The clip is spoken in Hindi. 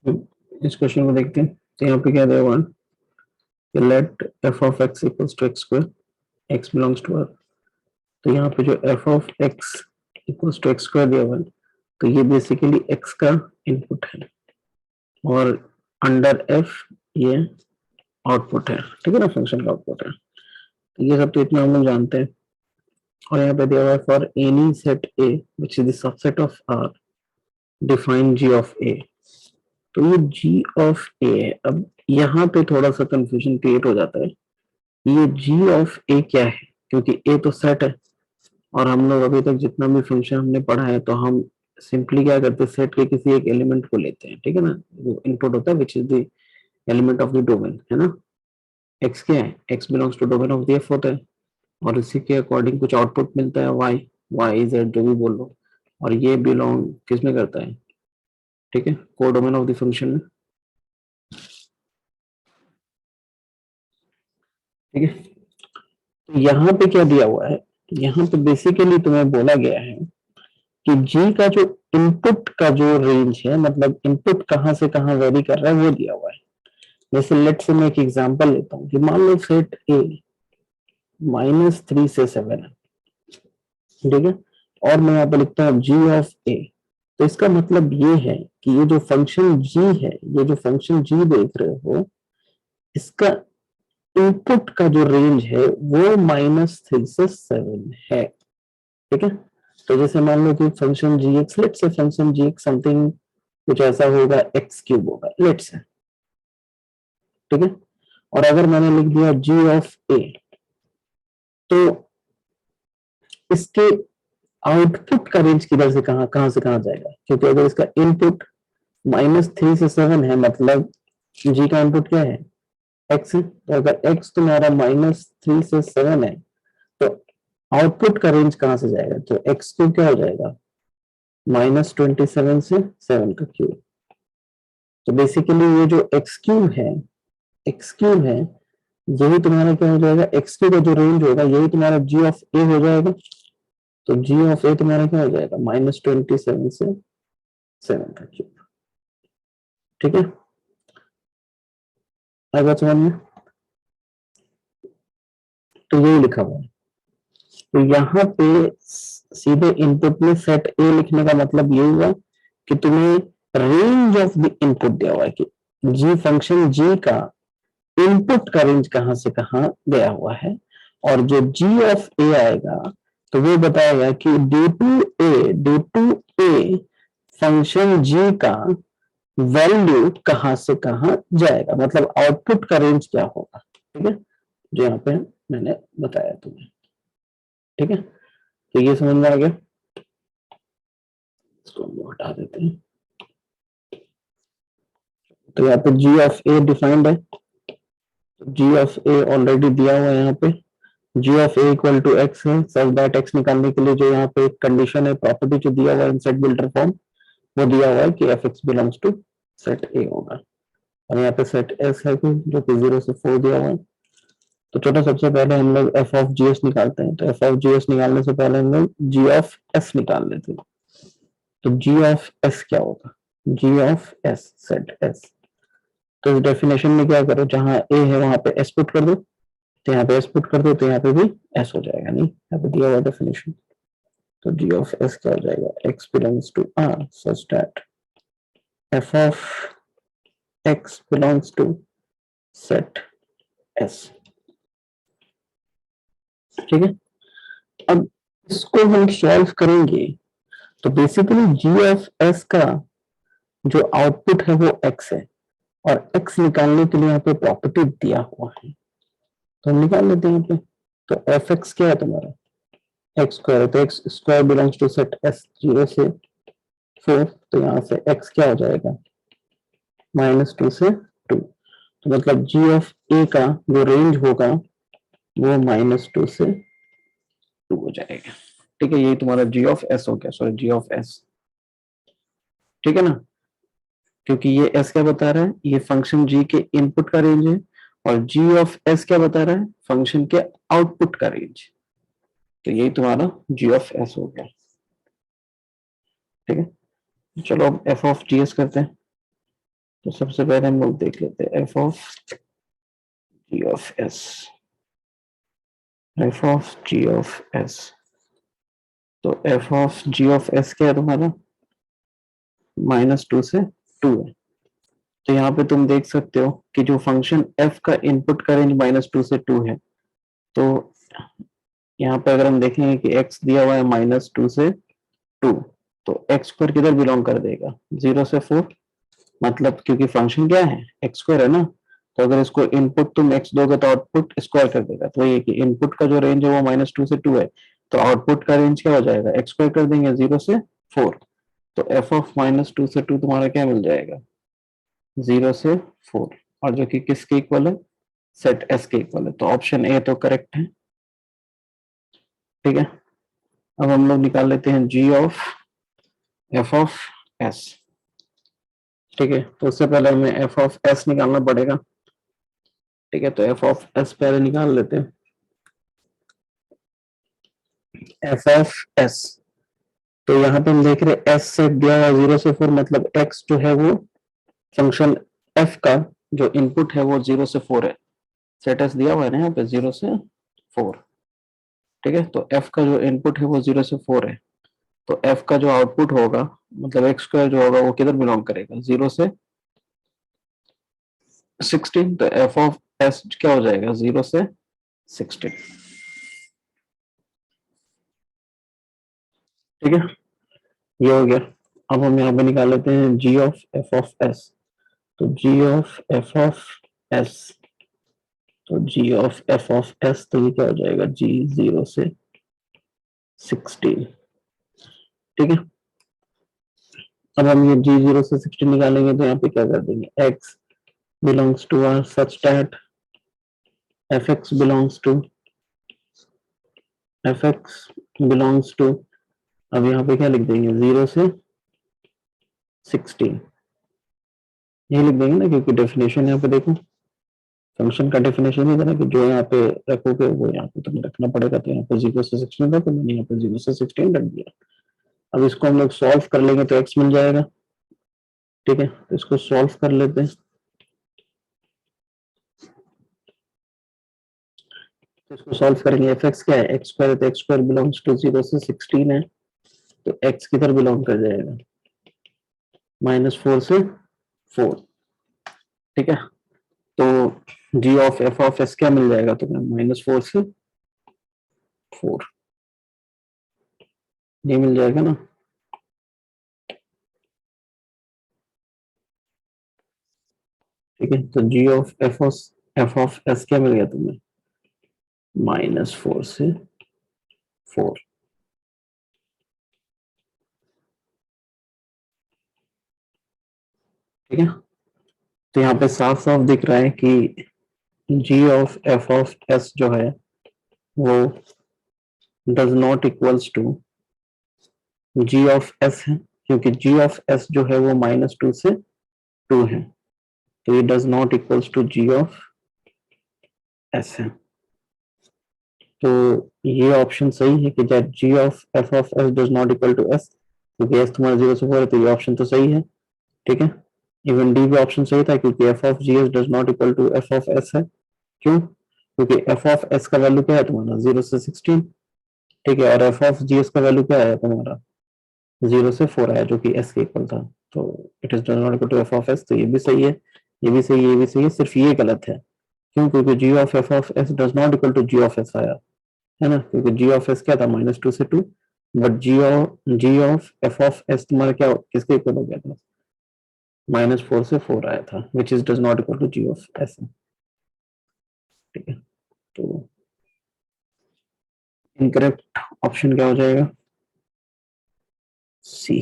इस क्वेश्चन को देखते हैं। तो यहाँ पे क्या दिया हुआ है, let f of x equals to x square x belongs to R. तो यहाँ पे जो f of x equals to x square दिया हुआ है, तो ये बेसिकली एक्स का इनपुट है और अंडर एफ ये आउटपुट है, ठीक है ना, फंक्शन का आउटपुट है। तो ये सब तो इतना हम लोग जानते हैं। और यहाँ पे दिया हुआ है for any set A which is the subset of R define G of A. तो ये जी ऑफ ए है। अब यहाँ पे थोड़ा सा कंफ्यूजन क्रिएट हो जाता है, ये जी ऑफ ए क्या है, क्योंकि ए तो सेट है और हम लोग अभी तक जितना भी फंक्शन हमने पढ़ा है तो हम सिंपली क्या करते हैं, सेट के किसी एक एलिमेंट को लेते हैं, ठीक है ना, वो इनपुट होता है which is the element of the domain, है ना। एक्स क्या है, x belongs to domain of the f होता है और इसी के अकॉर्डिंग कुछ आउटपुट मिलता है वाई, वाई जेड जो भी बोल लो, और ये बिलोंग किस में करता है, ठीक है, को डोमेन ऑफ द फंक्शन में, ठीक है। तो यहाँ पे क्या दिया हुआ है, यहाँ पे बेसिकली तुम्हें बोला गया है कि जी का जो इनपुट का जो रेंज है, मतलब इनपुट कहाँ से कहाँ वेरी कर रहा है, वो दिया हुआ है। जैसे लेट से मैं एक एग्जांपल लेता हूँ कि मान लो सेट ए -3 से 7 है, ठीक है, और मैं यहाँ पे लिखता हूँ जी ऑफ ए। तो इसका मतलब ये है कि ये जो फंक्शन जी है, ये जो फंक्शन जी देख रहे हो, इसका इनपुट का जो रेंज है वो -3 से 7 है, ठीक है। तो जैसे मान लो कि फंक्शन जी एक्स, लेट से फंक्शन जी एक्स समथिंग कुछ ऐसा होगा, एक्स क्यूब होगा, लेट से, ठीक है। और अगर मैंने लिख दिया जी ऑफ ए, तो इसके आउटपुट का रेंज किधर से कहां से कहां जाएगा, क्योंकि अगर इसका इनपुट -3 से 7 है, मतलब जी का इनपुट क्या है, एक्स है। तो अगर एक्स तुम्हारा -3 से 7 है, तो आउटपुट का रेंज कहां से जाएगा, तो एक्स क्यूब क्या हो जाएगा, -27 से 7 का क्यूब। तो बेसिकली ये जो एक्स क्यूब है, एक्स क्यूब है, यही तुम्हारा क्या हो जाएगा, एक्स क्यूब का जो रेंज होगा यही तुम्हारा जी ऑफ ए हो जाएगा। तो जी ऑफ ए तुम्हारा क्या हो जाएगा, -27 से 7 का क्यूब, ठीक है। आई बात समझ में। तो यही लिखा हुआ है। तो यहाँ पे सीधे इनपुट में सेट ए लिखने का मतलब ये हुआ कि तुम्हें रेंज ऑफ द इनपुट दिया हुआ है कि जी फंक्शन जी का इनपुट का रेंज कहां से कहां गया हुआ है, और जो जी ऑफ ए आएगा तो वो बताएगा कि ड्यू टू ए फंक्शन जी का वैल्यू कहां से कहां जाएगा, मतलब आउटपुट का रेंज क्या होगा, ठीक है, जो यहाँ पे मैंने बताया तुम्हें, ठीक है। तो ये समझ में आ गया, इसको हम हटा देते हैं। तो यहाँ पे जी ऑफ ए डिफाइंड है, जी ऑफ ए ऑलरेडी दिया हुआ है यहाँ पे, G of A equal to X है, सच दैट एक्स निकालने के लिए जो यहाँ पे एक कंडीशन है, प्रॉपर्टी जो दिया हुआ है इन सेट बिल्डर फॉर्म, वो दिया हुआ है कि f x belongs to set A होगा। और यहाँ पे सेट एस है जो कि 0 से 4 दिया हुआ है। तो छोटा सबसे पहले हम लोग एफ ऑफ जी एस निकालते हैं। तो एफ ऑफ जी एस निकालने से पहले हम लोग जी ऑफ एस निकाल लेते हैं। तो जी ऑफ एस क्या होगा, जी ऑफ एस सेट एस। तो इस डेफिनेशन में क्या करो, जहां ए है वहां पे एस पुट कर दो, तो यहाँ पे एस पुट कर दो तो यहाँ पे भी एस हो जाएगा, नहीं यहाँ पे दिया हुआ डेफिनेशन। तो जी ऑफ एस क्या हो जाएगा, x belongs to R such that f of x belongs to set S, ठीक है। अब इसको हम सॉल्व करेंगे तो बेसिकली जी ऑफ एस का जो आउटपुट है वो एक्स है, और एक्स निकालने के लिए यहाँ पे प्रॉपर्टी दिया हुआ है, तो हम निकाल लेते हैं यहाँ पे। तो एफ एक्स क्या है तुम्हारा, एक्स स्क्वायर है, तो x square belongs to set S 0 से 4, तो यहाँ से एक्स क्या हो जाएगा, -2 से 2। तो मतलब जी ऑफ ए का जो रेंज होगा वो -2 से 2 हो जाएगा, ठीक है। यही तुम्हारा जी ऑफ एस हो गया, सॉरी जी ऑफ एस, ठीक है ना। क्योंकि ये एस क्या बता रहा है, ये फंक्शन जी के इनपुट का रेंज है, और जी ऑफ एस क्या बता रहा है, फंक्शन के आउटपुट का रेंज। तो यही तुम्हारा जी ऑफ एस हो गया, ठीक है। चलो अब एफ ऑफ जी एस करते हैं। तो सबसे पहले हम लोग देख लेते हैं F of G of S, F of G of S. तो F of G of S क्या है तुम्हारा, -2 से 2 है। तो यहाँ पे तुम देख सकते हो कि जो फंक्शन f का इनपुट का रेंज -2 से 2 है, तो यहाँ पे अगर हम देखेंगे कि x दिया हुआ है -2 से 2, तो x स्क्वायर किधर बिलोंग कर देगा, 0 से 4। मतलब क्योंकि फंक्शन क्या है, x स्क्वायर है ना, तो अगर इसको इनपुट तुम x दोगे तो आउटपुट स्क्वायर कर देगा। तो ये कि इनपुट का जो रेंज है वो -2 से 2 है, तो आउटपुट का रेंज क्या हो जाएगा, x स्क्वायर कर देंगे 0 से 4। तो f ऑफ -2 से 2 तुम्हारा क्या मिल जाएगा, 0 से 4, और जो कि किसके इक्वल है, सेट s के इक्वल है। तो ऑप्शन ए तो करेक्ट है। ठीक है, अब हम लोग निकाल लेते हैं g of f of s। ठीक है, तो उससे पहले हमें f ऑफ s निकालना पड़ेगा। ठीक है, तो f ऑफ s पहले निकाल लेते हैं। f ऑफ s, तो यहाँ पे हम देख रहे हैं s से दिया हुआ 0 से 4, मतलब x जो है वो फंक्शन f का जो इनपुट है वो 0 से 4 है। सेट s दिया हुआ है ना यहाँ पे 0 से 4। ठीक है, तो f का जो इनपुट है वो 0 से 4 है, तो f का जो आउटपुट होगा, मतलब एक्स स्क्वायर जो होगा वो किधर बिलोंग करेगा, 0 से 16। तो f ऑफ s क्या हो जाएगा, 0 से 16। ठीक है, ये हो गया। अब हम यहाँ पे निकाल लेते हैं g of f of s। तो g of f of s, तो g of f of s, तो ये क्या हो जाएगा, g 0 से 16। ठीक है, अब हम ये g 0 से 16 निकालेंगे, तो यहाँ पे क्या कर देंगे, x belongs to r such that fx belongs to अब यहाँ पे क्या लिख देंगे, 0 से 16 ये लिख देंगे ना, क्योंकि डेफिनेशन यहाँ पे देखो, फंक्शन का डेफिनेशन ही था ना कि जो यहाँ पे रखोगे वो यहाँ पे तुम्हें रखना पड़ेगा। तो यहाँ पे 0 से 16 था, तो मैंने यहाँ पे 0 से 16 रख दिया। अब इसको हम लोग सॉल्व कर लेंगे तो x मिल जाएगा। ठीक है, तो इसको सॉल्व कर लेते हैं। तो इसको सॉल्व करेंगे, एफ एक्स क्या है, एक्स स्क्वायर है, तो एक्स स्क्वायर बिलोंग्स टू 0 से 16 है, तो x किधर बिलोंग कर जाएगा, -4 से 4। ठीक है, तो g of f of s क्या मिल जाएगा तुम्हें, -4 से 4, ये मिल जाएगा ना। ठीक है, तो g of f of s क्या मिल गया तुम्हें, -4 से 4। ठीक है, तो यहाँ पे साफ साफ दिख रहा है कि g of f of s जो है वो does not equals to g of s है, क्योंकि g ऑफ s जो है वो -2 से 2 है, तो ये does not equals to g of s है। तो ये ऑप्शन सही है कि that g of f of s does not equal to s, क्योंकि s तुम्हारा 0 से 4 है, तो ये ऑप्शन तो सही है। ठीक है, इवन डी भी ऑप्शन सही था, क्योंकि f of g s does not equal to f of s है। क्यों, क्योंकि f ऑफ s का वैल्यू क्या है तुम्हारा, 0 से 16। ठीक है, और f ऑफ g s का वैल्यू क्या है तुम्हारा, 0 से 4 आया, जो कि s के इक्वल था। तो it is does not equal to f of s, तो ये भी सही है, ये भी सही है, ये भी सही है, सिर्फ ये गलत है। क्यों, क्योंकि g of f of s does not equal to g of s आया है ना, क्योंकि g ऑफ s क्या था, -2 से 2, but g of f of s तुम्हारा क्या किसके इक्वल हो गया था, -4 से 4 आया था, which is does not equal to g of s। ठीक है, तो इनकरेक्ट ऑप्शन क्या हो जाएगा, सी।